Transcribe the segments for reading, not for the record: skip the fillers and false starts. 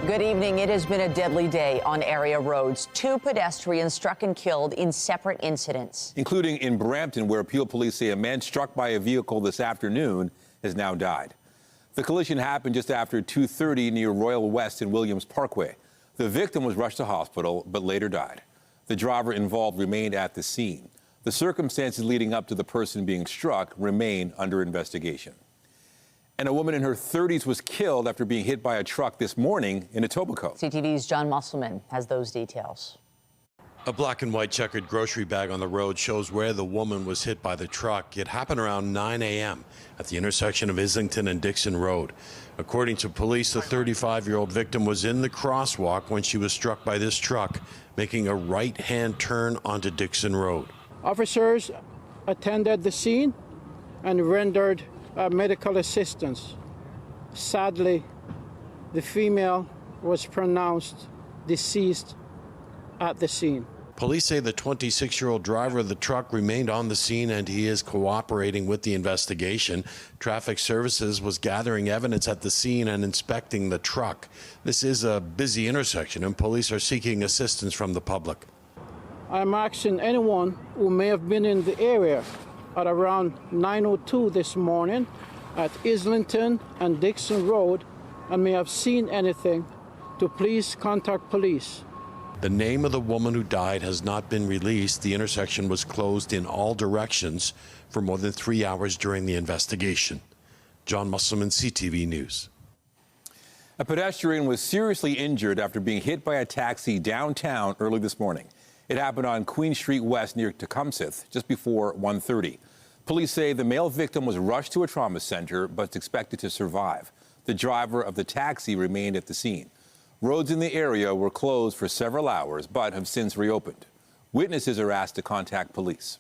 Good evening. It has been a deadly day on area roads. 2 pedestrians struck and killed in separate incidents, including in Brampton, where Peel police say a man struck by a vehicle this afternoon has now died. The collision happened just after 2:30 near Royal West and Williams Parkway. The victim was rushed to hospital but later died. The driver involved remained at the scene. The circumstances leading up to the person being struck remain under investigation. And a woman in her 30s was killed after being hit by a truck this morning in Etobicoke. CTV's John Musselman has those details. A black and white checkered grocery bag on the road shows where the woman was hit by the truck. It happened around 9 a.m. at the intersection of Islington and Dixon Road. According to police, the 35-year-old victim was in the crosswalk when she was struck by this truck, making a right-hand turn onto Dixon Road. Officers attended the scene and rendered medical assistance. Sadly, the female was pronounced deceased at the scene. Police say the 26-year-old driver of the truck remained on the scene and he is cooperating with the investigation. Traffic Services was gathering evidence at the scene and inspecting the truck. This is a busy intersection and police are seeking assistance from the public. I'm asking anyone who may have been in the area at around 9:02 this morning at Islington and Dixon Road and may have seen anything to please contact police. The name of the woman who died has not been released. The intersection was closed in all directions for more than 3 hours during the investigation. John Musselman, CTV News. A pedestrian was seriously injured after being hit by a taxi downtown early this morning. It happened on Queen Street West near Tecumseth just before 1:30. Police say the male victim was rushed to a trauma center but is expected to survive. The driver of the taxi remained at the scene. Roads in the area were closed for several hours but have since reopened. Witnesses are asked to contact police.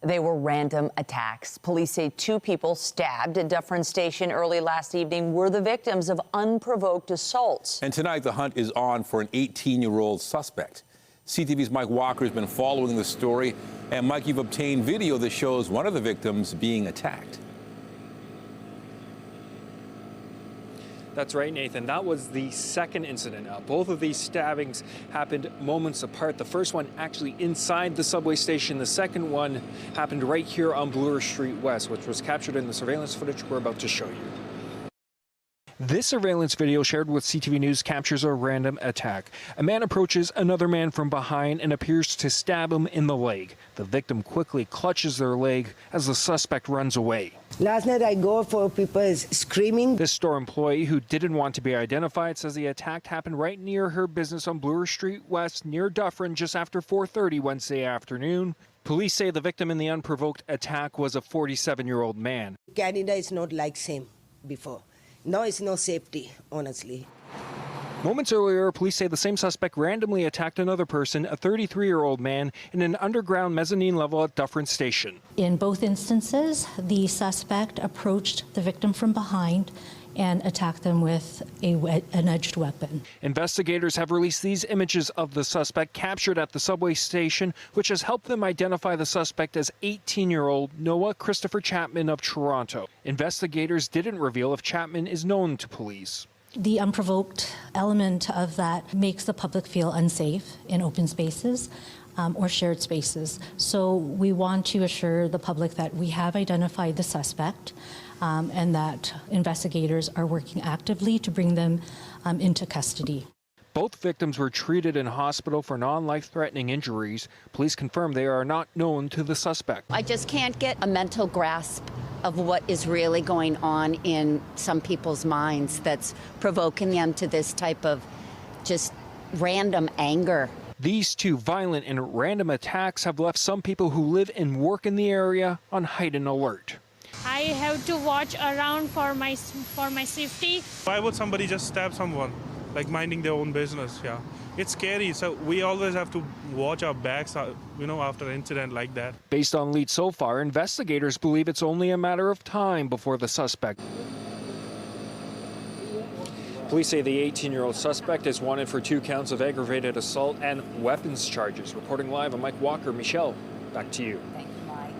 They were random attacks. Police say 2 people stabbed at Dufferin Station early last evening were the victims of unprovoked assaults. And tonight the hunt is on for an 18-year-old suspect. CTV's Mike Walker has been following the story. And Mike, you've obtained video that shows one of the victims being attacked. That's right, Nathan. That was the second incident. Both of these stabbings happened moments apart. The first one actually inside the subway station. The second one happened right here on Bloor Street West, which was captured in the surveillance footage we're about to show you. This surveillance video shared with CTV News captures a random attack. A man approaches another man from behind and appears to stab him in the leg. The victim quickly clutches their leg as the suspect runs away. Last night I go for people screaming. This store employee who didn't want to be identified says the attack happened right near her business on Bloor Street West near Dufferin just after 4:30 Wednesday afternoon. Police say the victim in the unprovoked attack was a 47-year-old man. Canada is not like same before. Now it's no safety, honestly. Moments earlier, police say the same suspect randomly attacked another person, a 33-year-old man, in an underground mezzanine level at Dufferin Station. In both instances, the suspect approached the victim from behind and attacked them with an edged weapon. Investigators have released these images of the suspect captured at the subway station, which has helped them identify the suspect as 18-year-old Noah Christopher Chapman of Toronto. Investigators didn't reveal if Chapman is known to police. The unprovoked element of that makes the public feel unsafe in open spaces or shared spaces. So we want to assure the public that we have identified the suspect and that investigators are working actively to bring them into custody. Both victims were treated in hospital for non-life-threatening injuries. Police confirm they are not known to the suspect. I just can't get a mental grasp of what is really going on in some people's minds that's provoking them to this type of just random anger. These 2 violent and random attacks have left some people who live and work in the area on heightened alert. I have to watch around for my safety. Why would somebody just stab someone, like minding their own business? Yeah, it's scary. So we always have to watch our backs, after an incident like that. Based on leads so far, investigators believe it's only a matter of time before the suspect. Police say the 18-year-old suspect is wanted for 2 counts of aggravated assault and weapons charges. Reporting live, I'm Mike Walker. Michelle, back to you. Thank you, Mike.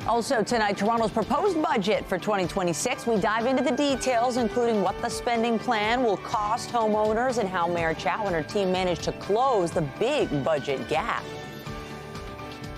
Also tonight, Toronto's proposed budget for 2026. We dive into the details, including what the spending plan will cost homeowners and how Mayor Chow and her team managed to close the big budget gap.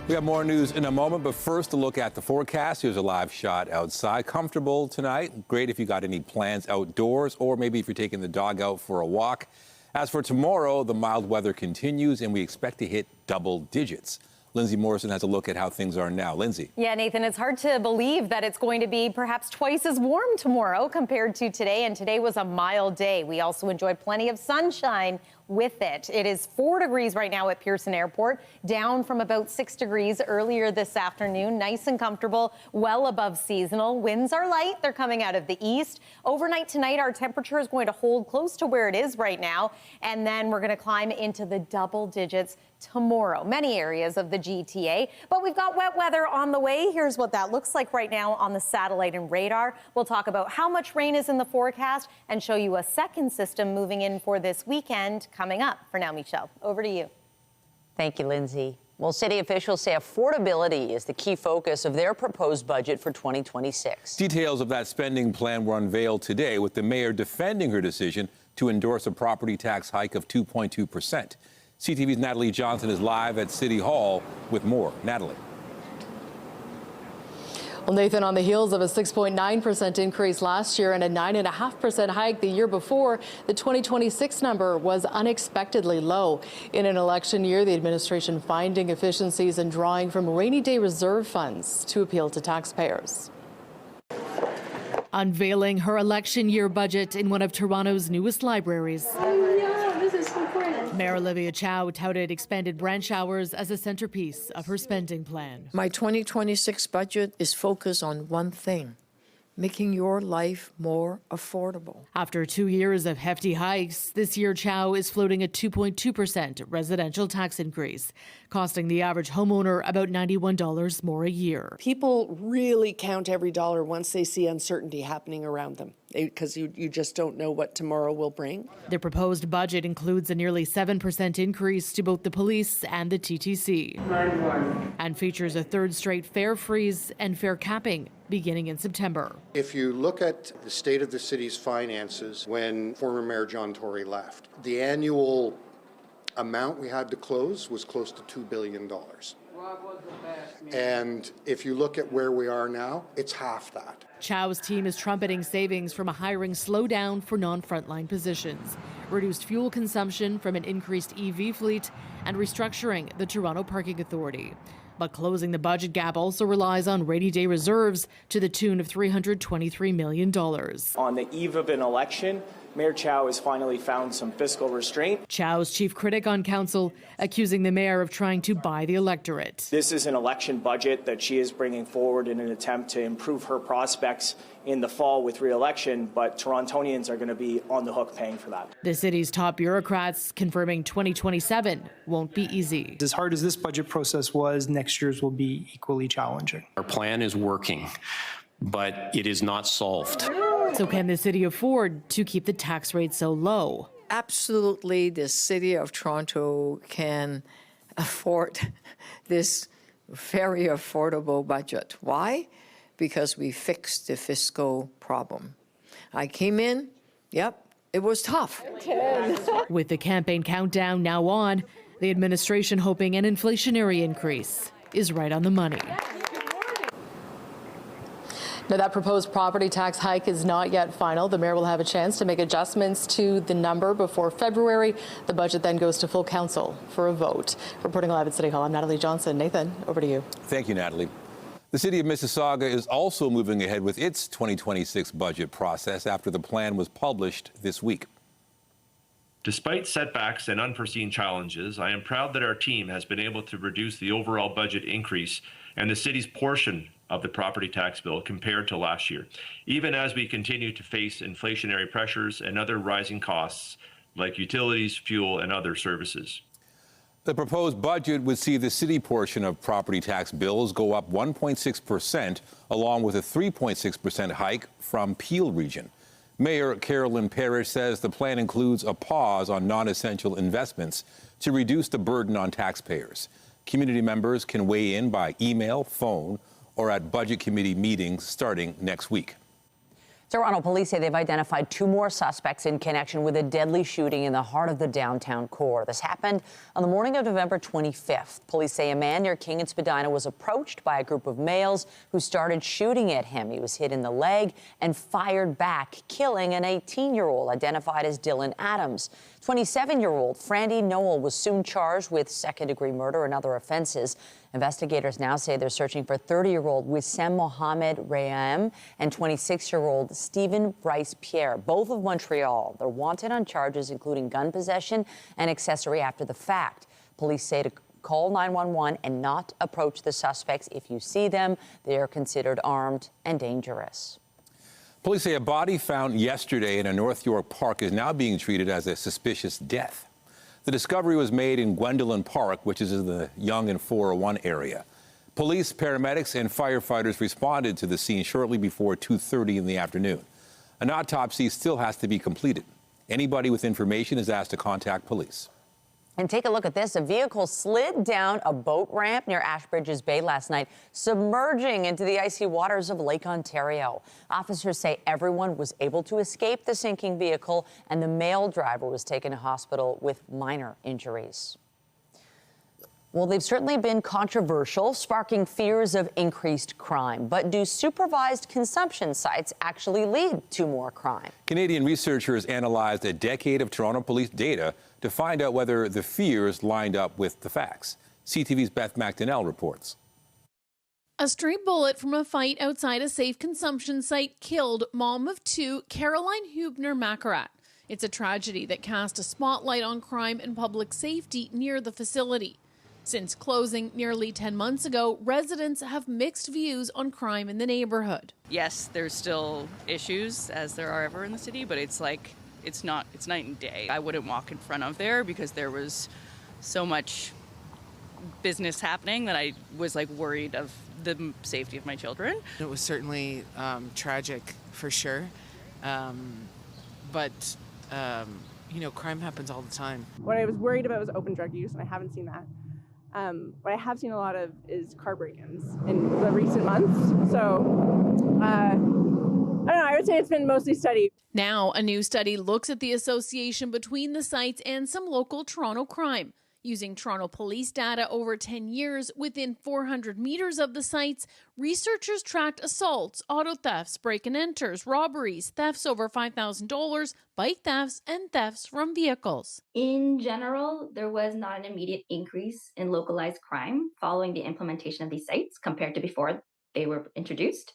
We have more news in a moment, but first a look at the forecast. Here's a live shot outside. Comfortable tonight. Great if you got any plans outdoors or maybe if you're taking the dog out for a walk. As for tomorrow, the mild weather continues and we expect to hit double digits. Lindsay Morrison has a look at how things are now. Lindsay. Yeah, Nathan, it's hard to believe that it's going to be perhaps twice as warm tomorrow compared to today. And today was a mild day. We also enjoyed plenty of sunshine with it. It is 4 degrees right now at Pearson Airport, down from about 6 degrees earlier this afternoon. Nice and comfortable, well above seasonal. Winds are light. They're coming out of the east. Overnight tonight, our temperature is going to hold close to where it is right now. And then we're going to climb into the double digits tomorrow. Many areas of the GTA, but we've got wet weather on the way. Here's what that looks like right now on the satellite and radar. We'll talk about how much rain is in the forecast and show you a second system moving in for this weekend coming up. For now, Michelle, over to you. Thank you, Lindsay. Well, city officials say affordability is the key focus of their proposed budget for 2026. Details of that spending plan were unveiled today, with the mayor defending her decision to endorse a property tax hike of 2.2%. CTV's Natalie Johnson is live at City Hall with more. Natalie. Well, Nathan, on the heels of a 6.9% increase last year and a 9.5% hike the year before, the 2026 number was unexpectedly low. In an election year, the administration finding efficiencies and drawing from rainy day reserve funds to appeal to taxpayers. Unveiling her election year budget in one of Toronto's newest libraries. Mayor Olivia Chow touted expanded branch hours as a centerpiece of her spending plan. My 2026 budget is focused on one thing: making your life more affordable. After 2 years of hefty hikes, this year Chow is floating a 2.2% residential tax increase, costing the average homeowner about $91 more a year. People really count every dollar once they see uncertainty happening around them, because you just don't know what tomorrow will bring. The proposed budget includes a nearly 7% increase to both the police and the TTC, and features a third straight fare freeze and fare capping beginning in September. If you look at the state of the city's finances when former Mayor John Tory left, the annual amount we had to close was close to $2 billion. And if you look at where we are now, it's half that. Chow's team is trumpeting savings from a hiring slowdown for non-frontline positions, reduced fuel consumption from an increased EV fleet, and restructuring the Toronto Parking Authority. But closing the budget gap also relies on rainy day reserves to the tune of $323 million. On the eve of an election, Mayor Chow has finally found some fiscal restraint. Chow's chief critic on council accusing the mayor of trying to buy the electorate. This is an election budget that she is bringing forward in an attempt to improve her prospects in the fall with re-election, but Torontonians are going to be on the hook paying for that. The city's top bureaucrats confirming 2027 won't be easy. As hard as this budget process was, next year's will be equally challenging. Our plan is working, but it is not solved. So can the city afford to keep the tax rate so low? Absolutely, the city of Toronto can afford this very affordable budget. Why? Because we fixed the fiscal problem. I came in, yep, it was tough. With the campaign countdown now on, the administration hoping an inflationary increase is right on the money. Now, that proposed property tax hike is not yet final. The mayor will have a chance to make adjustments to the number before February. The budget then goes to full council for a vote. Reporting live at City Hall, I'm Natalie Johnson. Nathan, over to you. Thank you, Natalie. The city of Mississauga is also moving ahead with its 2026 budget process after the plan was published this week. Despite setbacks and unforeseen challenges, I am proud that our team has been able to reduce the overall budget increase and the city's portion of the property tax bill compared to last year, even as we continue to face inflationary pressures and other rising costs like utilities, fuel, and other services. The proposed budget would see the city portion of property tax bills go up 1.6%, along with a 3.6% hike from Peel Region. Mayor Carolyn Parrish says the plan includes a pause on non-essential investments to reduce the burden on taxpayers. Community members can weigh in by email, phone, or at budget committee meetings starting next week. Toronto police say they've identified 2 more suspects in connection with a deadly shooting in the heart of the downtown core. This happened on the morning of November 25th. Police say a man near King and Spadina was approached by a group of males who started shooting at him. He was hit in the leg and fired back, killing an 18-year-old identified as Dylan Adams. 27-year-old Frandy Noel was soon charged with second-degree murder and other offenses. Investigators now say they're searching for 30-year-old Wissem Mohamed Rayam and 26-year-old Stephen Bryce Pierre, both of Montreal. They're wanted on charges including gun possession and accessory after the fact. Police say to call 911 and not approach the suspects. If you see them, they are considered armed and dangerous. Police say a body found yesterday in a North York park is now being treated as a suspicious death. The discovery was made in Gwendolyn Park, which is in the Yonge and 401 area. Police, paramedics, and firefighters responded to the scene shortly before 2:30 in the afternoon. An autopsy still has to be completed. Anybody with information is asked to contact police. And take a look at this. A vehicle slid down a boat ramp near Ashbridges Bay last night, submerging into the icy waters of Lake Ontario. Officers say everyone was able to escape the sinking vehicle, and the male driver was taken to hospital with minor injuries. Well, they've certainly been controversial, sparking fears of increased crime. But do supervised consumption sites actually lead to more crime? Canadian researchers analyzed a decade of Toronto police data to find out whether the fears lined up with the facts. CTV's Beth McDonnell reports. A stray bullet from a fight outside a safe consumption site killed mom of 2, Caroline Hubner-Macarat. It's a tragedy that cast a spotlight on crime and public safety near the facility. Since closing nearly 10 months ago, residents have mixed views on crime in the neighborhood. Yes, there's still issues, as there are ever in the city, but it's night and day. I wouldn't walk in front of there because there was so much business happening that I was worried of the safety of my children. It was certainly tragic for sure, but crime happens all the time. What I was worried about was open drug use, and I haven't seen that. What I have seen a lot of is car break-ins in the recent months. So, I don't know, I would say it's been mostly steady. Now, a new study looks at the association between the sites and some local Toronto crime. Using Toronto police data over 10 years within 400 meters of the sites, researchers tracked assaults, auto thefts, break-and-enters, robberies, thefts over $5,000, bike thefts, and thefts from vehicles. In general, there was not an immediate increase in localized crime following the implementation of these sites compared to before they were introduced.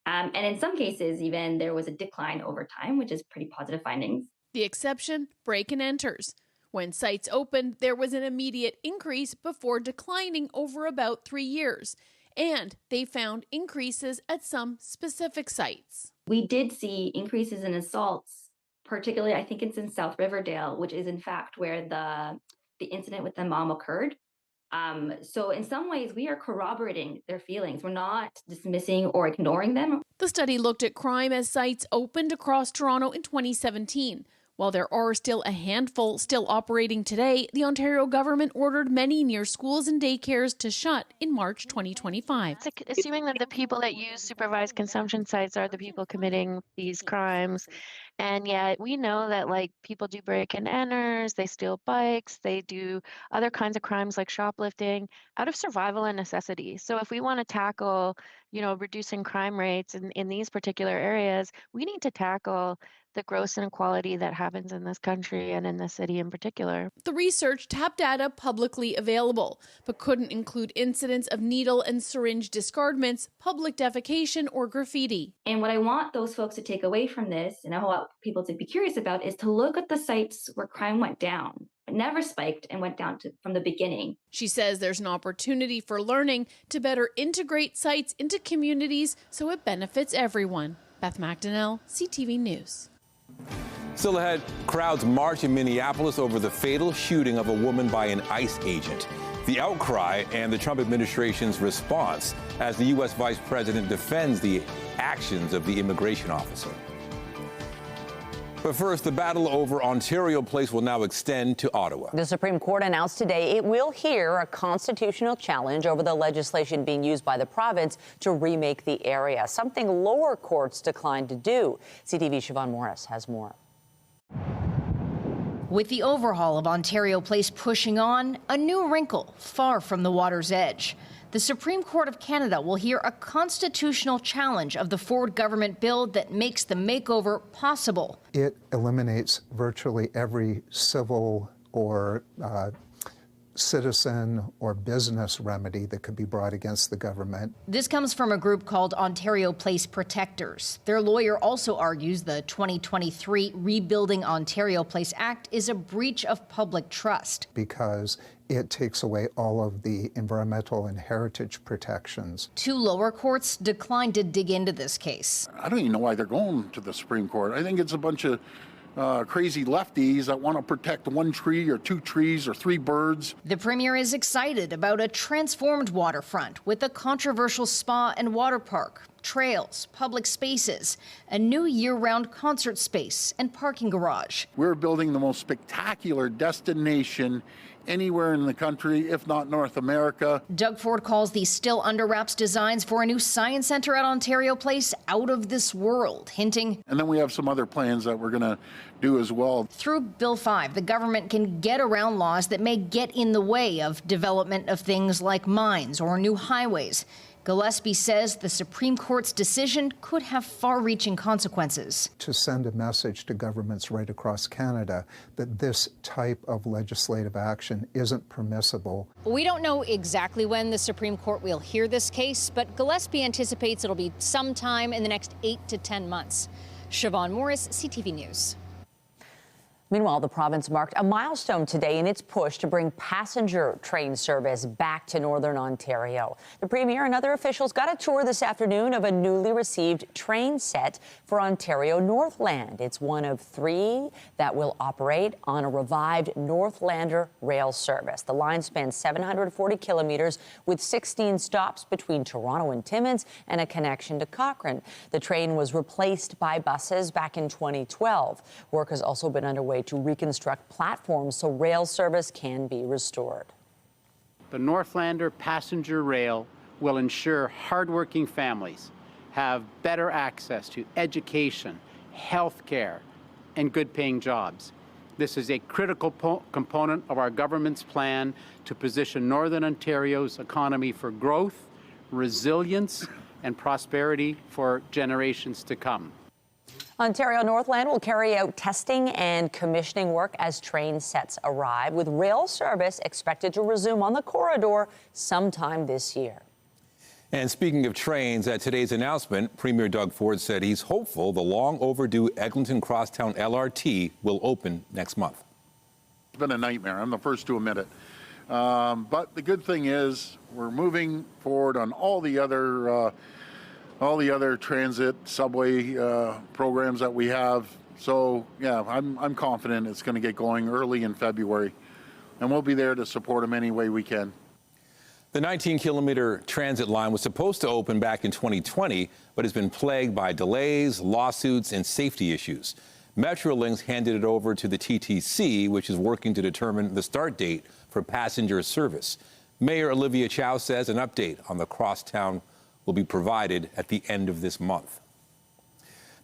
And in some cases, even there was a decline over time, which is pretty positive findings. The exception, break-and-enters. When sites opened, there was an immediate increase before declining over about 3 years. And they found increases at some specific sites. We did see increases in assaults, particularly I think it's in South Riverdale, which is in fact where the incident with the mom occurred. So in some ways, we are corroborating their feelings. We're not dismissing or ignoring them. The study looked at crime as sites opened across Toronto in 2017. While there are still a handful still operating today, the Ontario government ordered many near schools and daycares to shut in March 2025. Assuming that the people that use supervised consumption sites are the people committing these crimes. And yet we know that people do break and enters, they steal bikes, they do other kinds of crimes like shoplifting out of survival and necessity. So if we want to tackle, reducing crime rates in these particular areas, we need to tackle the gross inequality that happens in this country and in this city in particular. The research tapped data publicly available, but couldn't include incidents of needle and syringe discardments, public defecation, or graffiti. And what I want those folks to take away from this, and I want people to be curious about, is to look at the sites where crime went down. It never spiked and went down from the beginning. She says there's an opportunity for learning to better integrate sites into communities so it benefits everyone. Beth McDonnell, CTV News. Still ahead, crowds march in Minneapolis over the fatal shooting of a woman by an ICE agent. The outcry and the Trump administration's response as the U.S. Vice President defends the actions of the immigration officer. But first, the battle over Ontario Place will now extend to Ottawa. The Supreme Court announced today it will hear a constitutional challenge over the legislation being used by the province to remake the area, something lower courts declined to do. CTV's Siobhan Morris has more. With the overhaul of Ontario Place pushing on, a new wrinkle far from the water's edge. The Supreme Court of Canada will hear a constitutional challenge of the Ford government bill that makes the makeover possible. It eliminates virtually every civil or citizen or business remedy that could be brought against the government. This comes from a group called Ontario Place Protectors. Their lawyer also argues the 2023 Rebuilding Ontario Place Act is a breach of public trust. Because it takes away all of the environmental and heritage protections. Two lower courts declined to dig into this case. I don't even know why they're going to the Supreme Court. I think it's a bunch of crazy lefties that want to protect one tree or two trees or three birds. The Premier is excited about a transformed waterfront with a controversial spa and water park, trails, public spaces, a new year-round concert space and parking garage. We're building the most spectacular destination anywhere in the country, if not North America. Doug Ford calls these still under wraps designs for a new science center at Ontario Place out of this world, hinting. And then we have some other plans that we're going to do as well. Through Bill 5, the government can get around laws that may get in the way of development of things like mines or new highways. Gillespie says the Supreme Court's decision could have far-reaching consequences. To send a message to governments right across Canada that this type of legislative action isn't permissible. We don't know exactly when the Supreme Court will hear this case, but Gillespie anticipates it'll be sometime in the next 8 to 10 months. Siobhan Morris, CTV News. Meanwhile, the province marked a milestone today in its push to bring passenger train service back to Northern Ontario. The Premier and other officials got a tour this afternoon of a newly received train set for Ontario Northland. It's one of 3 that will operate on a revived Northlander rail service. The line spans 740 kilometers with 16 stops between Toronto and Timmins and a connection to Cochrane. The train was replaced by buses back in 2012. Work has also been underway to reconstruct platforms so rail service can be restored. The Northlander passenger rail will ensure hardworking families have better access to education, health care, and good-paying jobs. This is a critical component of our government's plan to position Northern Ontario's economy for growth, resilience, and prosperity for generations to come. Ontario Northland will carry out testing and commissioning work as train sets arrive, with rail service expected to resume on the corridor sometime this year. And speaking of trains, at today's announcement, Premier Doug Ford said he's hopeful the long overdue Eglinton Crosstown LRT will open next month. It's been a nightmare. I'm the first to admit it. But the good thing is we're moving forward on all the other transit, subway programs that we have. So, yeah, I'm confident it's going to get going early in February, and we'll be there to support them any way we can. The 19-kilometer transit line was supposed to open back in 2020, but has been plagued by delays, lawsuits, and safety issues. Metrolinx handed it over to the TTC, which is working to determine the start date for passenger service. Mayor Olivia Chow says an update on the crosstown will be provided at the end of this month.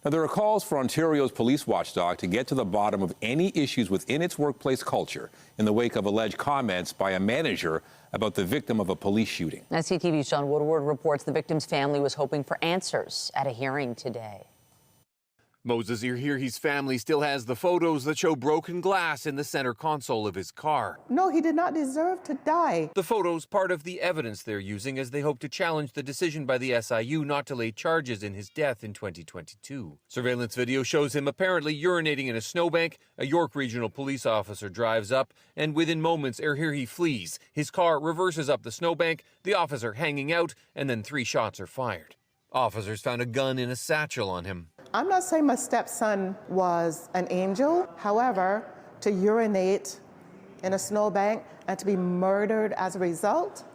Now, there are calls for Ontario's police watchdog to get to the bottom of any issues within its workplace culture in the wake of alleged comments by a manager about the victim of a police shooting. Now, CTV's John Woodward reports the victim's family was hoping for answers at a hearing today. Moses Irhirhi's family still has the photos that show broken glass in the center console of his car. No, he did not deserve to die. The photos part of the evidence they're using as they hope to challenge the decision by the SIU not to lay charges in his death in 2022. Surveillance video shows him apparently urinating in a snowbank. A York Regional Police officer drives up, and within moments, Irhirhi flees. His car reverses up the snowbank, the officer hanging out, and then 3 shots are fired. Officers found a gun in a satchel on him. I'm not saying my stepson was an angel. However, to urinate in a snowbank and to be murdered as a result,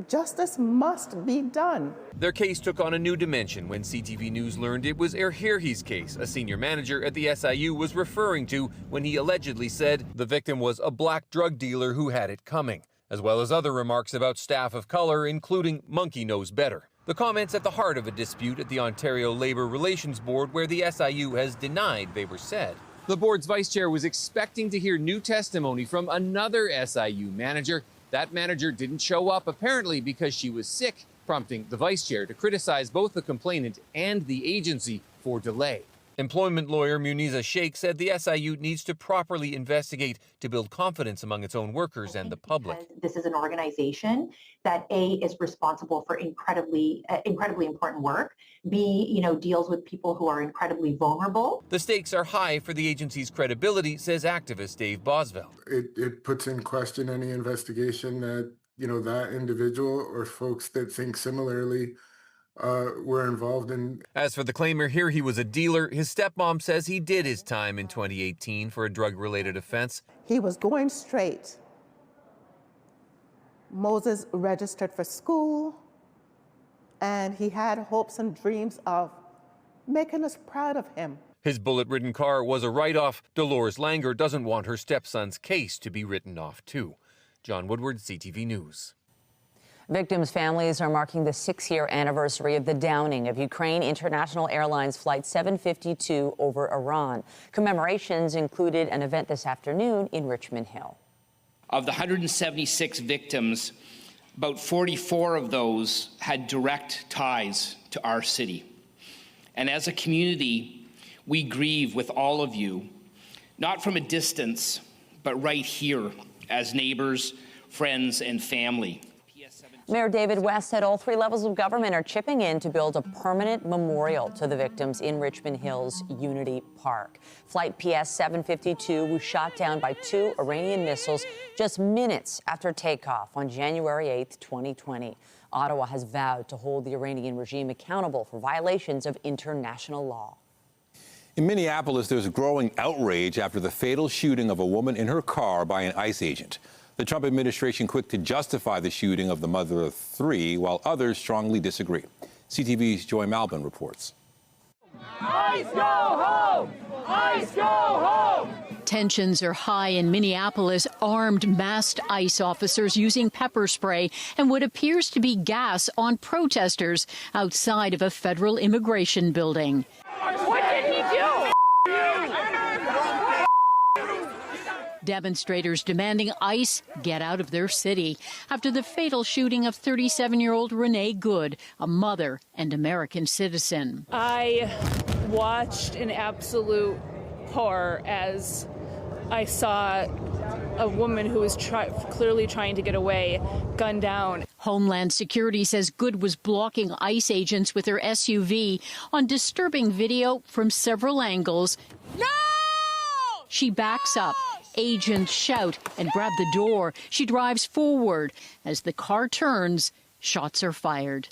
justice must be done. Their case took on a new dimension when CTV News learned it was Erhirhi's case a senior manager at the SIU was referring to when he allegedly said the victim was a black drug dealer who had it coming, as well as other remarks about staff of color, including monkey knows better. The comments at the heart of a dispute at the Ontario Labour Relations Board where the SIU has denied they were said. The board's vice chair was expecting to hear new testimony from another SIU manager. That manager didn't show up, apparently because she was sick, prompting the vice chair to criticize both the complainant and the agency for delay. Employment lawyer Muniza Sheikh said the SIU needs to properly investigate to build confidence among its own workers and the public. This is an organization that A, is responsible for incredibly important work, B, deals with people who are incredibly vulnerable. The stakes are high for the agency's credibility, says activist Dave Boswell. It puts in question any investigation that, that individual or folks that think similarly were involved in. As for the claimer here, he was a dealer. His stepmom says he did his time in 2018 for a drug-related offense. He was going straight. Moses registered for school, and he had hopes and dreams of making us proud of him. His bullet-ridden car was a write-off. Dolores Langer doesn't want her stepson's case to be written off, too. John Woodward, CTV News. Victims' families are marking the 6-year anniversary of the downing of Ukraine International Airlines Flight 752 over Iran. Commemorations included an event this afternoon in Richmond Hill. Of the 176 victims, about 44 of those had direct ties to our city. And as a community, we grieve with all of you, not from a distance, but right here as neighbors, friends, and family. Mayor David West said all 3 levels of government are chipping in to build a permanent memorial to the victims in Richmond Hill's Unity Park. Flight PS 752 was shot down by 2 Iranian missiles just minutes after takeoff on January 8, 2020. Ottawa has vowed to hold the Iranian regime accountable for violations of international law. In Minneapolis, there's growing outrage after the fatal shooting of a woman in her car by an ICE agent. The Trump administration quick to justify the shooting of the mother of 3, while others strongly disagree. CTV's Joy Malbin reports. ICE go home! ICE go home! Tensions are high in Minneapolis. Armed, masked ICE officers using pepper spray and what appears to be gas on protesters outside of a federal immigration building. What did he do? Demonstrators demanding ICE get out of their city after the fatal shooting of 37-year-old Renee Good, a mother and American citizen. I watched in absolute horror as I saw a woman who was clearly trying to get away, gunned down. Homeland Security says Good was blocking ICE agents with her SUV on disturbing video from several angles. No! She backs up. Agents shout and grab the door. She drives forward. As the car turns, shots are fired.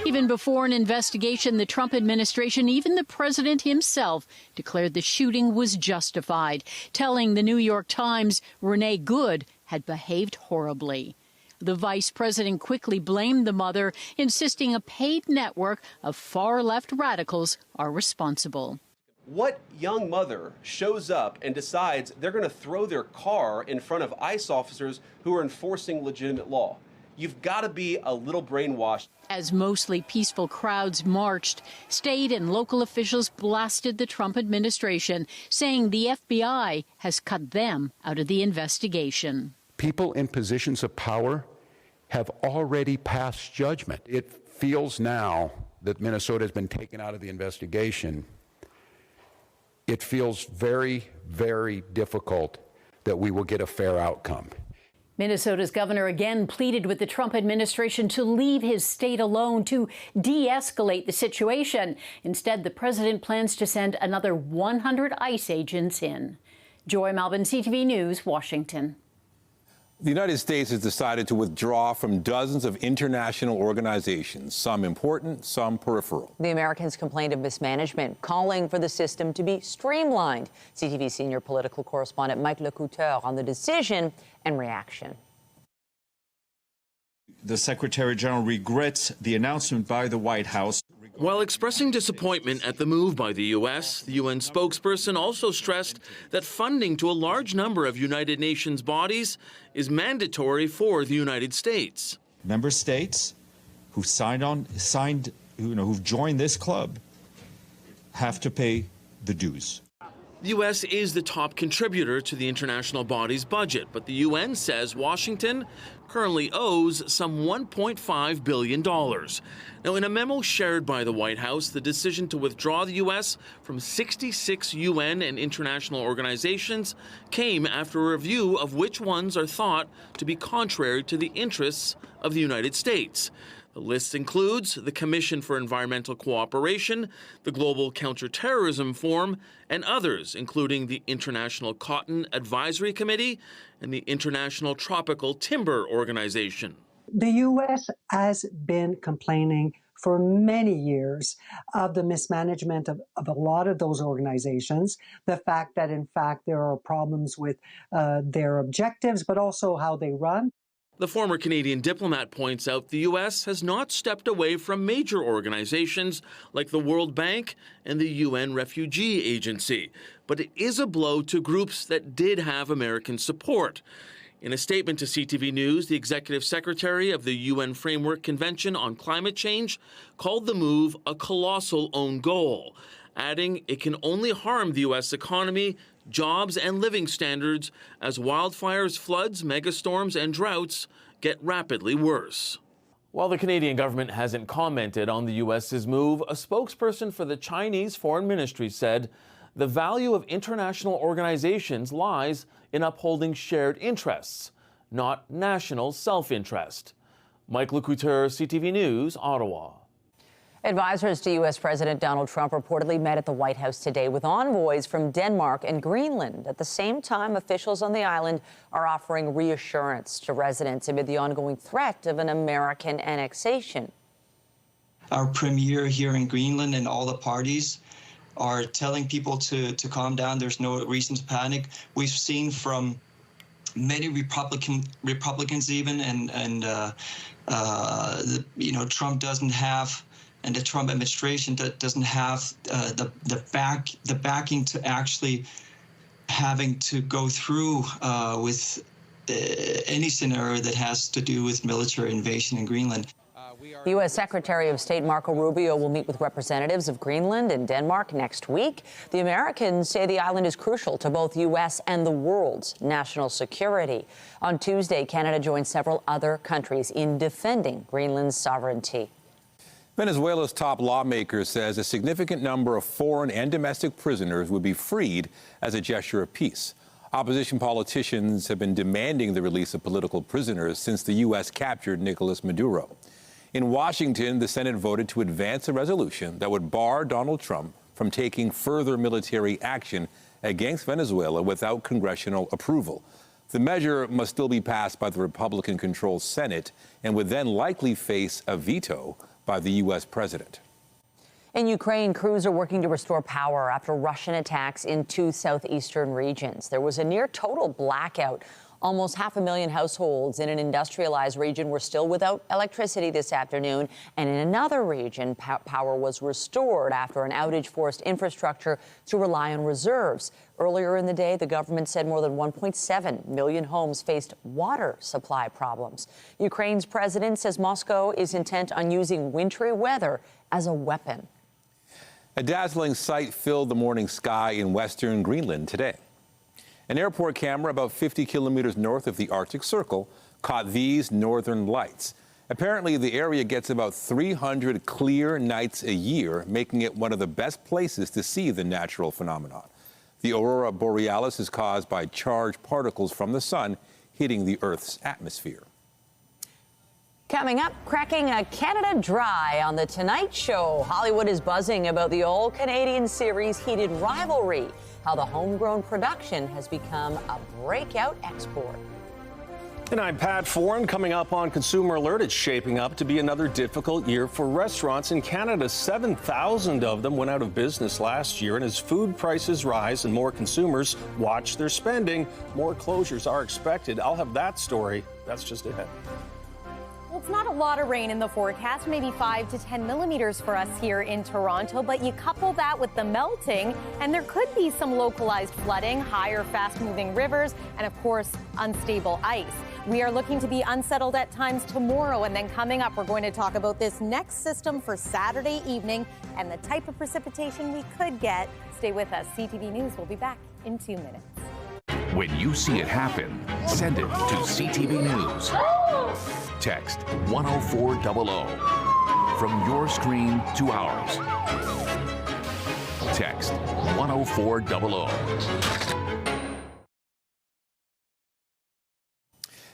Even before an investigation, the Trump administration, even the president himself, declared the shooting was justified, telling the New York Times Renee Good had behaved horribly. The vice president quickly blamed the mother, insisting a paid network of far-left radicals are responsible. What young mother shows up and decides they're going to throw their car in front of ICE officers who are enforcing legitimate law? You've got to be a little brainwashed. As mostly peaceful crowds marched, state and local officials blasted the Trump administration, saying the FBI has cut them out of the investigation. People in positions of power have already passed judgment. It feels now that Minnesota has been taken out of the investigation. It feels very, very difficult that we will get a fair outcome. Minnesota's governor again pleaded with the Trump administration to leave his state alone to de-escalate the situation. Instead, the president plans to send another 100 ICE agents in. Joy Malbin, CTV News, Washington. The United States has decided to withdraw from dozens of international organizations, some important, some peripheral. The Americans complained of mismanagement, calling for the system to be streamlined. CTV senior political correspondent Mike Lecouteur on the decision and reaction. The Secretary General regrets the announcement by the White House. While expressing disappointment at the move by the U.S., the UN spokesperson also stressed that funding to a large number of United Nations bodies is mandatory for the United States. Member states who've who've joined this club have to pay the dues. The U.S. is the top contributor to the international body's budget, but the UN says Washington currently owes some $1.5 billion. Now, in a memo shared by the White House, the decision to withdraw the U.S. from 66 UN and international organizations came after a review of which ones are thought to be contrary to the interests of the United States. The list includes the Commission for Environmental Cooperation, the Global Counterterrorism Forum, and others, including the International Cotton Advisory Committee and the International Tropical Timber Organization. The U.S. has been complaining for many years of the mismanagement of a lot of those organizations, the fact that, in fact, there are problems with their objectives, but also how they run. The former Canadian diplomat points out the U.S. has not stepped away from major organizations like the World Bank and the UN Refugee Agency, but it is a blow to groups that did have American support. In a statement to CTV News, the executive secretary of the UN Framework Convention on Climate Change called the move a colossal own goal, adding it can only harm the U.S. economy, jobs, and living standards as wildfires, floods, megastorms, and droughts get rapidly worse. While the Canadian government hasn't commented on the U.S.'s move, a spokesperson for the Chinese Foreign Ministry said the value of international organizations lies in upholding shared interests, not national self-interest. Mike Lecouteur, CTV News, Ottawa. Advisors to U.S. President Donald Trump reportedly met at the White House today with envoys from Denmark and Greenland. At the same time, officials on the island are offering reassurance to residents amid the ongoing threat of an American annexation. Our premier here in Greenland and all the parties are telling people to calm down. There's no reason to panic. We've seen from many Republicans even, Trump doesn't have, and the Trump administration doesn't have the backing to actually having to go through with any scenario that has to do with military invasion in Greenland. The U.S. Secretary of State Marco Rubio will meet with representatives of Greenland and Denmark next week. The Americans say the island is crucial to both U.S. and the world's national security. On Tuesday, Canada joined several other countries in defending Greenland's sovereignty. Venezuela's top lawmaker says a significant number of foreign and domestic prisoners would be freed as a gesture of peace. Opposition politicians have been demanding the release of political prisoners since the U.S. captured Nicolas Maduro. In Washington, the Senate voted to advance a resolution that would bar Donald Trump from taking further military action against Venezuela without congressional approval. The measure must still be passed by the Republican-controlled Senate and would then likely face a veto by the U.S. president. In Ukraine, crews are working to restore power after Russian attacks in two southeastern regions. There was a near total blackout. Almost 500,000 households in an industrialized region were still without electricity this afternoon. And in another region, power was restored after an outage forced infrastructure to rely on reserves. Earlier in the day, the government said more than 1.7 million homes faced water supply problems. Ukraine's president says Moscow is intent on using wintry weather as a weapon. A dazzling sight filled the morning sky in western Greenland today. An airport camera about 50 kilometers north of the Arctic Circle caught these northern lights. Apparently, the area gets about 300 clear nights a year, making it one of the best places to see the natural phenomenon. The aurora borealis is caused by charged particles from the sun hitting the Earth's atmosphere. Coming up, cracking a Canada dry on The Tonight Show. Hollywood is buzzing about the all-Canadian series Heated Rivalry, how the homegrown production has become a breakout export. And I'm Pat Foran. Coming up on Consumer Alert, it's shaping up to be another difficult year for restaurants in Canada. 7,000 of them went out of business last year, and as food prices rise and more consumers watch their spending, more closures are expected. I'll have that story. That's just ahead. Well, it's not a lot of rain in the forecast, maybe 5 to 10 millimeters for us here in Toronto, but you couple that with the melting, and there could be some localized flooding, higher fast-moving rivers, and of course, unstable ice. We are looking to be unsettled at times tomorrow, and then coming up, we're going to talk about this next system for Saturday evening and the type of precipitation we could get. Stay with us. CTV News will be back in 2 minutes. When you see it happen, send it to CTV News. Text 10400 from your screen to ours. Text 10400.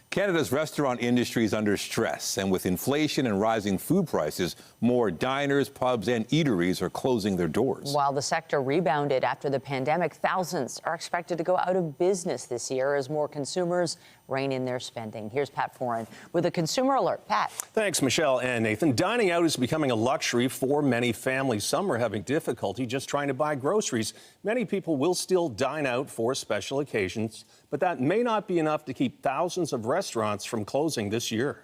Canada's restaurant industry is under stress, and with inflation and rising food prices, more diners, pubs, and eateries are closing their doors. While the sector rebounded after the pandemic, thousands are expected to go out of business this year as more consumers rein in their spending. Here's Pat Foran with a consumer alert. Pat. Thanks, Michelle and Nathan. Dining out is becoming a luxury for many families. Some are having difficulty just trying to buy groceries. Many people will still dine out for special occasions, but that may not be enough to keep thousands of restaurants from closing this year.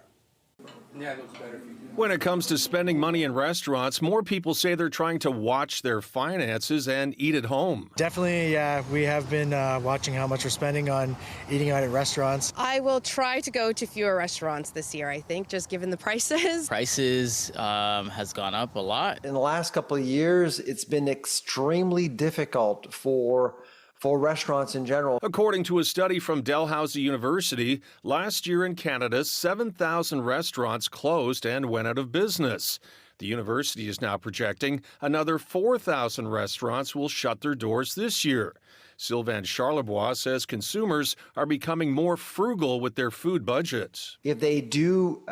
Yeah, it looks better if you do. When it comes to spending money in restaurants, more people say they're trying to watch their finances and eat at home. Definitely, yeah, we have been watching how much we're spending on eating out at restaurants. I will try to go to fewer restaurants this year, I think, just given the prices. Prices has gone up a lot. In the last couple of years, it's been extremely difficult for restaurants in general. According to a study from Dalhousie University, last year in Canada, 7,000 restaurants closed and went out of business. The university is now projecting another 4,000 restaurants will shut their doors this year. Sylvain Charlebois says consumers are becoming more frugal with their food budgets. If they do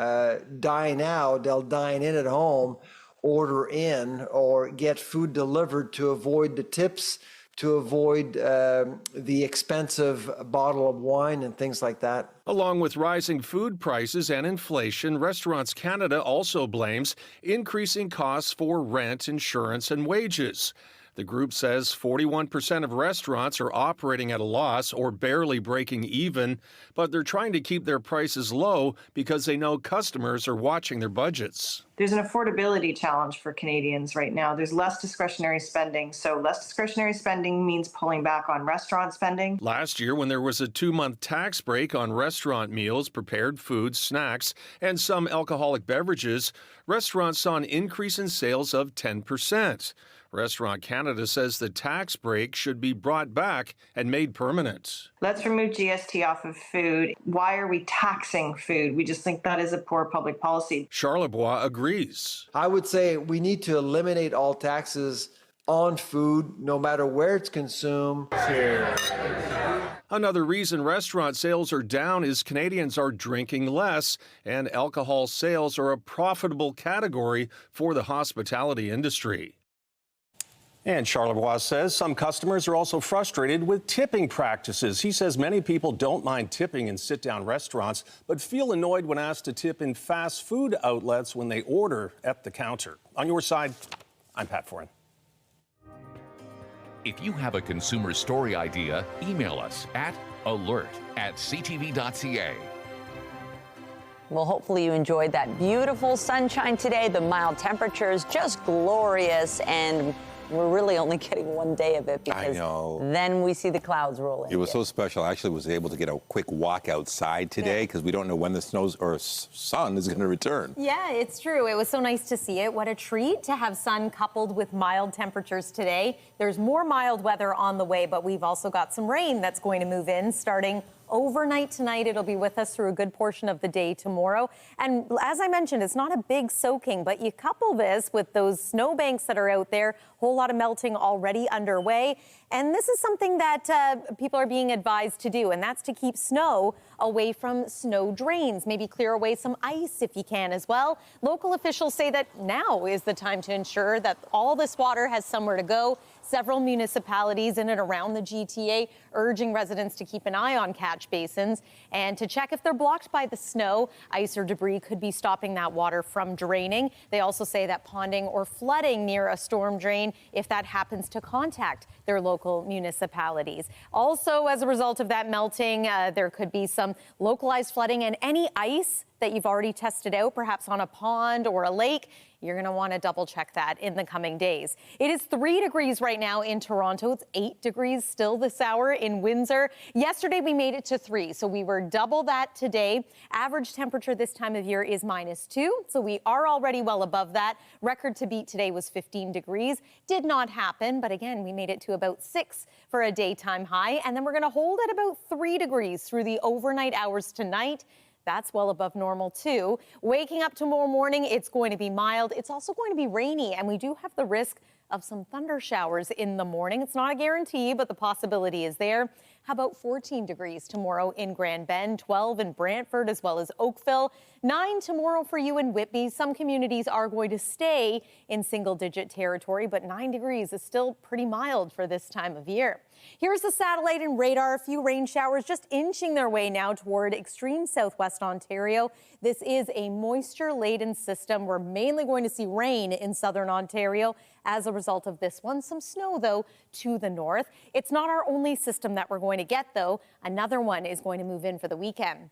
dine out, they'll dine in at home, order in, or get food delivered to avoid the tips, to avoid the expensive bottle of wine and things like that. Along with rising food prices and inflation, Restaurants Canada also blames increasing costs for rent, insurance, and wages. The group says 41% of restaurants are operating at a loss or barely breaking even, but they're trying to keep their prices low because they know customers are watching their budgets. There's an affordability challenge for Canadians right now. There's less discretionary spending. So less discretionary spending means pulling back on restaurant spending. Last year, when there was a 2-month tax break on restaurant meals, prepared foods, snacks, and some alcoholic beverages, restaurants saw an increase in sales of 10%. Restaurant Canada says the tax break should be brought back and made permanent. Let's remove GST off of food. Why are we taxing food? We just think that is a poor public policy. Charlebois agrees. I would say we need to eliminate all taxes on food, no matter where it's consumed. Another reason restaurant sales are down is Canadians are drinking less, and alcohol sales are a profitable category for the hospitality industry. And Charlebois says some customers are also frustrated with tipping practices. He says many people don't mind tipping in sit-down restaurants, but feel annoyed when asked to tip in fast food outlets when they order at the counter. On your side, I'm Pat Foran. If you have a consumer story idea, email us at alert@ctv.ca. Well, hopefully you enjoyed that beautiful sunshine today. The mild temperatures, just glorious, and we're really only getting one day of it because then we see the clouds roll in. It was so special. I actually was able to get a quick walk outside today because we don't know when the snows or sun is going to return. Yeah, it's true. It was so nice to see it. What a treat to have sun coupled with mild temperatures today. There's more mild weather on the way, but we've also got some rain that's going to move in starting overnight tonight. It'll be with us through a good portion of the day tomorrow. And as I mentioned, it's not a big soaking, but you couple this with those snowbanks that are out there, a whole lot of melting already underway. And this is something that people are being advised to do, and that's to keep snow away from snow drains. Maybe clear away some ice if you can as well. Local officials say that now is the time to ensure that all this water has somewhere to go. Several municipalities in and around the GTA urging residents to keep an eye on catch basins and to check if they're blocked by the snow. Ice or debris could be stopping that water from draining. They also say that ponding or flooding near a storm drain, if that happens, to contact their local municipalities. Also, as a result of that melting, there could be some localized flooding, and any ice that you've already tested out, perhaps on a pond or a lake, you're going to want to double check that in the coming days. It is 3 degrees right now in Toronto. It's 8 degrees still this hour in Windsor. Yesterday we made it to 3, so we were double that today. Average temperature this time of year is -2, so we are already well above that. Record to beat today was 15 degrees. Did not happen, but again, we made it to about 6 for a daytime high, and then we're going to hold at about 3 degrees through the overnight hours tonight. That's well above normal, too. Waking up tomorrow morning, it's going to be mild. It's also going to be rainy, and we do have the risk of some thunder showers in the morning. It's not a guarantee, but the possibility is there. How about 14 degrees tomorrow in Grand Bend, 12 in Brantford, as well as Oakville, 9 tomorrow for you in Whitby. Some communities are going to stay in single-digit territory, but 9 degrees is still pretty mild for this time of year. Here's the satellite and radar. A few rain showers just inching their way now toward extreme southwest Ontario. This is a moisture-laden system. We're mainly going to see rain in southern Ontario as a result of this one. Some snow, though, to the north. It's not our only system that we're going to get, though. Another one is going to move in for the weekend.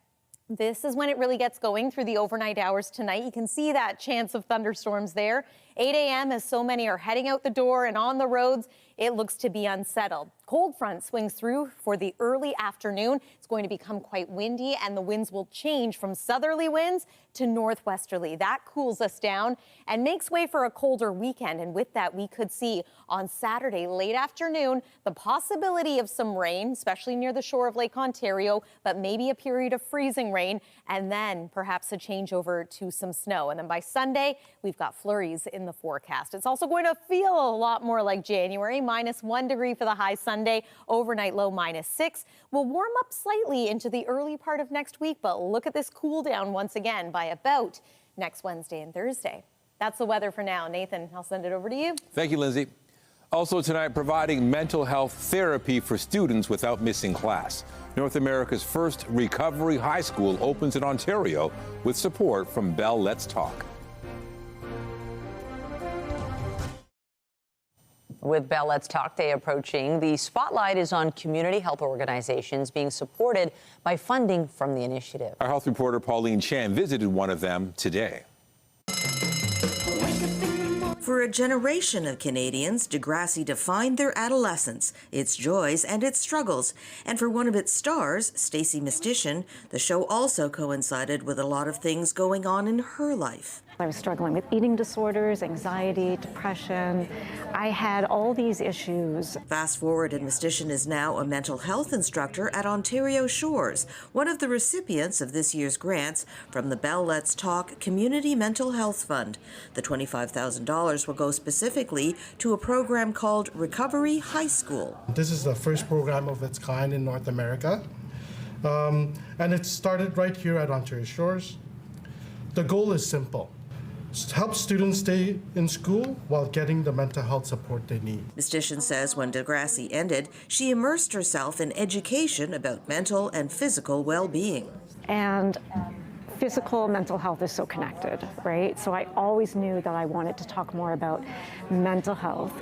This is when it really gets going through the overnight hours tonight. You can see that chance of thunderstorms there. 8 a.m. as so many are heading out the door and on the roads, it looks to be unsettled. Cold front swings through for the early afternoon. It's going to become quite windy, and the winds will change from southerly winds to northwesterly. That cools us down and makes way for a colder weekend. And with that, we could see on Saturday late afternoon the possibility of some rain, especially near the shore of Lake Ontario, but maybe a period of freezing rain, and then perhaps a changeover to some snow. And then by Sunday, we've got flurries in the forecast. It's also going to feel a lot more like January. -1 degree for the high Sunday, overnight low -6. We'll warm up slightly into the early part of next week, but look at this cool down once again by about next Wednesday and Thursday. That's the weather for now. Nathan, I'll send it over to you. Thank you, Lindsay. Also tonight, providing mental health therapy for students without missing class. North America's first recovery high school opens in Ontario with support from Bell Let's Talk. With Bell Let's Talk Day approaching, the spotlight is on community health organizations being supported by funding from the initiative. Our health reporter Pauline Chan visited one of them today. For a generation of Canadians, Degrassi defined their adolescence, its joys and its struggles. And for one of its stars, Stacey Mistyshin, the show also coincided with a lot of things going on in her life. I was struggling with eating disorders, anxiety, depression. I had all these issues. Fast forward, and Mistyshin is now a mental health instructor at Ontario Shores, one of the recipients of this year's grants from the Bell Let's Talk Community Mental Health Fund. The $25,000 will go specifically to a program called Recovery High School. This is the first program of its kind in North America, and it started right here at Ontario Shores. The goal is simple: help students stay in school while getting the mental health support they need. Mistyshin says when Degrassi ended, she immersed herself in education about mental and physical well-being. And physical mental health is so connected, right? So I always knew that I wanted to talk more about mental health,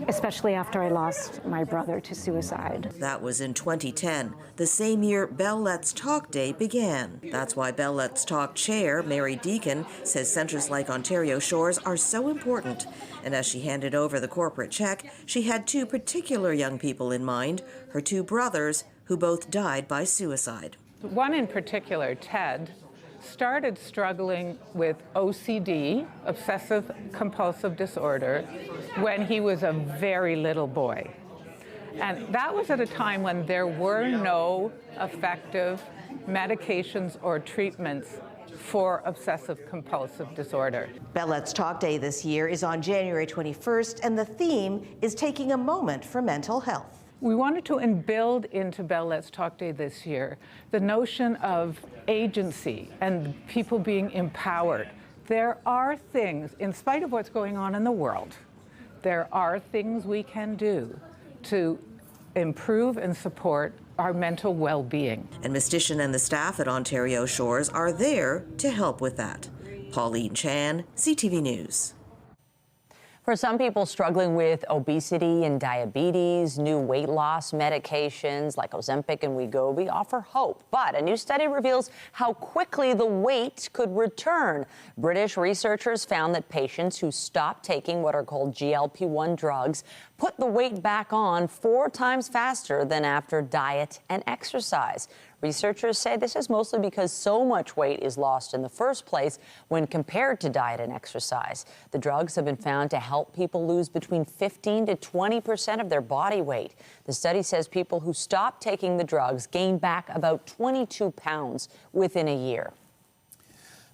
especially after I lost my brother to suicide. That was in 2010, the same year Bell Let's Talk Day began. That's why Bell Let's Talk Chair Mary Deacon says centres like Ontario Shores are so important. And as she handed over the corporate check, she had 2 particular young people in mind, her 2 brothers, who both died by suicide. One in particular, Ted, started struggling with OCD, obsessive compulsive disorder, when he was a very little boy. And that was at a time when there were no effective medications or treatments for obsessive compulsive disorder. Bell Let's Talk Day this year is on January 21st, and the theme is taking a moment for mental health. We wanted to build into Bell Let's Talk Day this year the notion of agency and people being empowered. There are things, in spite of what's going on in the world, there are things we can do to improve and support our mental well-being. And Mistyshin and the staff at Ontario Shores are there to help with that. Pauline Chan, CTV News. For some people struggling with obesity and diabetes, new weight loss medications like Ozempic and Wegovy offer hope. But a new study reveals how quickly the weight could return. British researchers found that patients who stopped taking what are called GLP-1 drugs put the weight back on 4 times faster than after diet and exercise. Researchers say this is mostly because so much weight is lost in the first place when compared to diet and exercise. The drugs have been found to help people lose between 15 to 20% of their body weight. The study says people who stop taking the drugs gain back about 22 pounds within a year.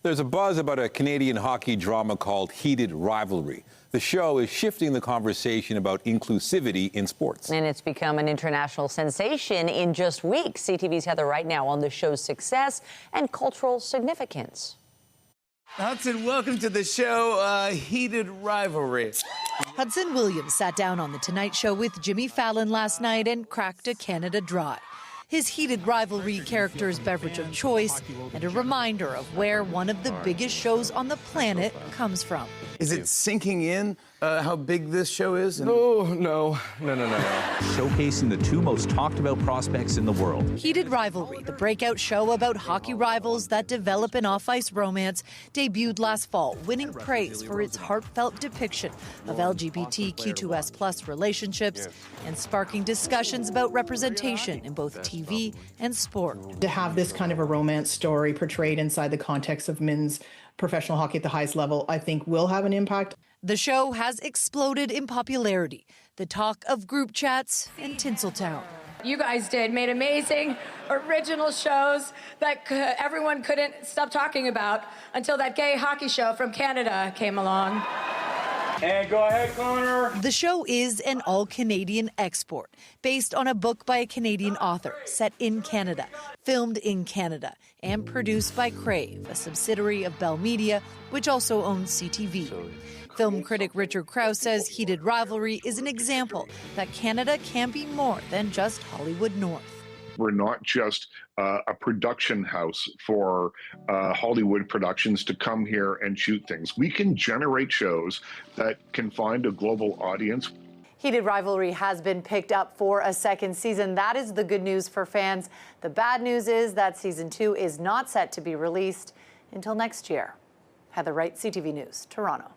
There's a buzz about a Canadian hockey drama called Heated Rivalry. The show is shifting the conversation about inclusivity in sports. And it's become an international sensation in just weeks. CTV's Heather Right now on the show's success and cultural significance. Hudson, welcome to the show, Heated Rivalry. Hudson Williams sat down on The Tonight Show with Jimmy Fallon last night and cracked a Canada dry. His Heated Rivalry character's beverage of choice, and a reminder of where one of the biggest shows on the planet comes from. Is it sinking in how big this show is? No. Showcasing the 2 most talked about prospects in the world. Heated Rivalry, the breakout show about hockey rivals that develop an off-ice romance, debuted last fall, winning praise for its heartfelt depiction of LGBTQ2S+ relationships and sparking discussions about representation in both TV and sport. To have this kind of a romance story portrayed inside the context of men's professional hockey at the highest level, I think will have an impact. The show has exploded in popularity, the talk of group chats and Tinseltown. You guys made amazing, original shows that everyone couldn't stop talking about until that gay hockey show from Canada came along. And go ahead, Connor. The show is an all-Canadian export, based on a book by a Canadian author, set in Canada, filmed in Canada, and produced by Crave, a subsidiary of Bell Media, which also owns CTV. Film critic Richard Krause says Heated Rivalry is an example that Canada can be more than just Hollywood North. We're not just a production house for Hollywood productions to come here and shoot things. We can generate shows that can find a global audience. Heated Rivalry has been picked up for a second season. That is the good news for fans. The bad news is that season 2 is not set to be released until next year. Heather Wright, CTV News, Toronto.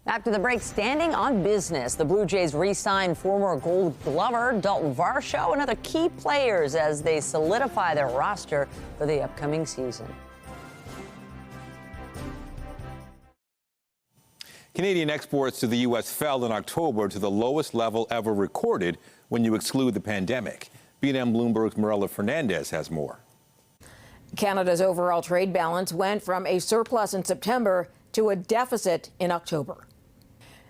After the break, standing on business, the Blue Jays re-signed former Gold Glover Dalton Varsho and other key players as they solidify their roster for the upcoming season. Canadian exports to the U.S. fell in October to the lowest level ever recorded when you exclude the pandemic. B&M Bloomberg's Mirella Fernandez has more. Canada's overall trade balance went from a surplus in September to a deficit in October.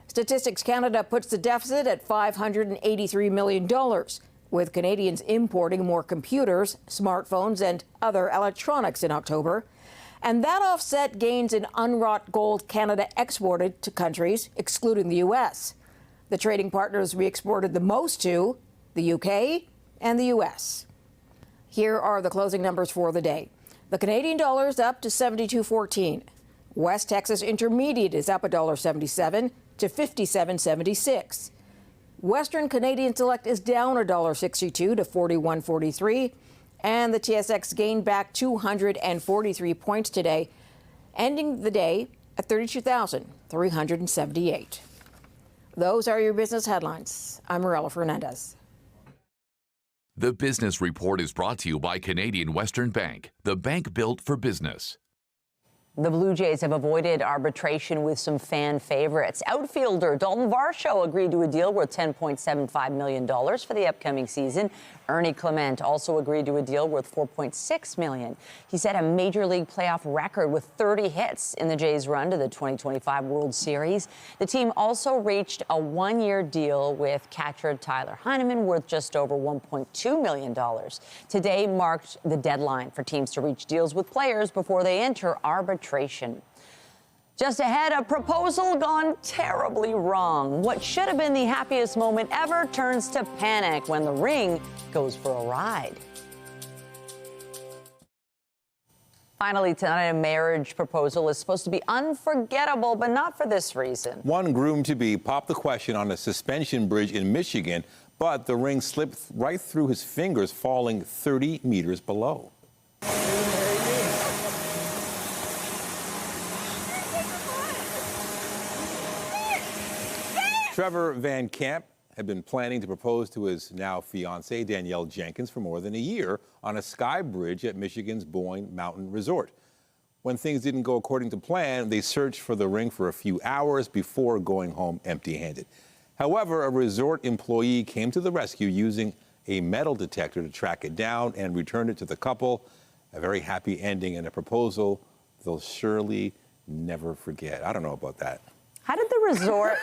Statistics Canada puts the deficit at $583 million, with Canadians importing more computers, smartphones, and other electronics in October. And that offset gains in unwrought gold Canada exported to countries, excluding the U.S. The trading partners we exported the most to, the UK and the U.S. Here are the closing numbers for the day. The Canadian dollar is up to 72.14. West Texas Intermediate is up $1.77 to 57.76. Western Canadian Select is down $1.62 to 41.43. And the TSX gained back 243 points today, ending the day at 32,378. Those are your business headlines. I'm Mirella Fernandez. The Business Report is brought to you by Canadian Western Bank, the bank built for business. The Blue Jays have avoided arbitration with some fan favorites. Outfielder Dalton Varsho agreed to a deal worth $10.75 million for the upcoming season. Ernie Clement also agreed to a deal worth $4.6 million. He set a Major League playoff record with 30 hits in the Jays' run to the 2025 World Series. The team also reached a one-year deal with catcher Tyler Heineman worth just over $1.2 million. Today marked the deadline for teams to reach deals with players before they enter arbitration. Just ahead, a proposal gone terribly wrong. What should have been the happiest moment ever turns to panic when the ring goes for a ride. Finally, tonight, a marriage proposal is supposed to be unforgettable, but not for this reason. One groom-to-be popped the question on a suspension bridge in Michigan, but the ring slipped right through his fingers, falling 30 meters below. Trevor Van Camp had been planning to propose to his now fiancée, Danielle Jenkins, for more than a year on a sky bridge at Michigan's Boyne Mountain Resort. When things didn't go according to plan, they searched for the ring for a few hours before going home empty-handed. However, a resort employee came to the rescue using a metal detector to track it down and returned it to the couple. A very happy ending and a proposal they'll surely never forget. I don't know about that. How did the resort...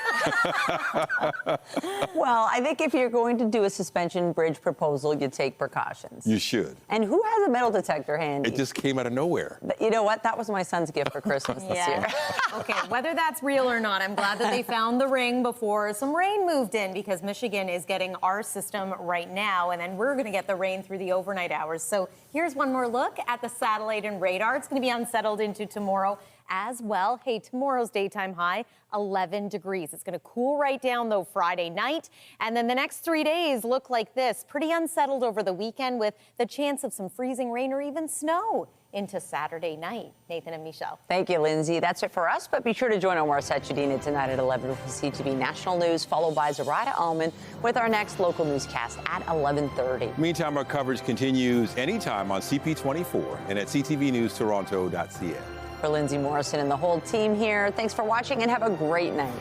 Well, I think if you're going to do a suspension bridge proposal, you take precautions. You should. And who has a metal detector handy? It just came out of nowhere. But you know what? That was my son's gift for Christmas this year. Okay, whether that's real or not, I'm glad that they found the ring before some rain moved in, because Michigan is getting our system right now, and then we're going to get the rain through the overnight hours. So here's one more look at the satellite and radar. It's going to be unsettled into tomorrow as well. Hey, tomorrow's daytime high, 11 degrees. It's going to cool right down, though, Friday night. And then the next 3 days look like this. Pretty unsettled over the weekend with the chance of some freezing rain or even snow into Saturday night. Nathan and Michelle. Thank you, Lindsay. That's it for us, but be sure to join Omar Sachedina tonight at 11 for CTV National News, followed by Zarada Allman with our next local newscast at 11:30. Meantime, our coverage continues anytime on CP24 and at ctvnewstoronto.ca. For Lindsay Morrison and the whole team here, thanks for watching and have a great night.